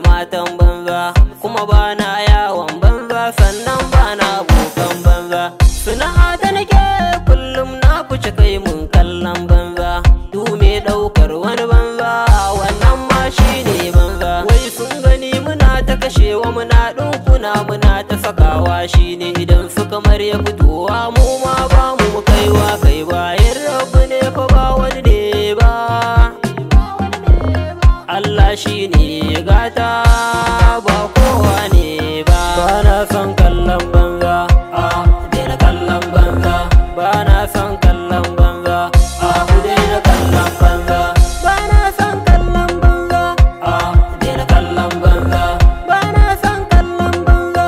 matan banza, kuma bana yawon banza, sannan bana abokan banza. Sana'a da nake kullum na fice kai mun kallon banza, du me daukar wani banza, wannan ma shine banza. Wai sun gani muna ta kashewa, muna dunkuna muna ta sakawa, shine idan suka marya fitowa mu ma ba mu kaiwa kai bayan rabu ne fa ba wani ne ba. Allah shine gata ba kowa ne ba. Bana son kallon banza, daina kallon banza. Bana son kallon banza, ku daina kallon banza. Bana son kallon banza, daina kallon banza. Bana son kallon banza,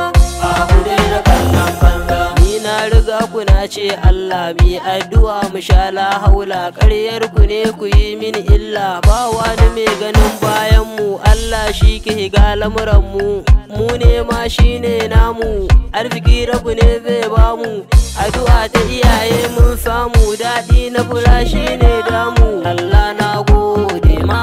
ku daina kallon banza. Ni na riga kuna ce Allah bi addu'a mu sha la haula, ƙaryar ku ne ku yi mini illa, ba wani mai ganin bayan mu. Allah shi ke higa lamuran mu, mu ne ma shi ne namu, arziki rabu ne zai bamu, addu'a ta iyaye mun samu, daɗi na fura shi ne damu. Allah na gode ma.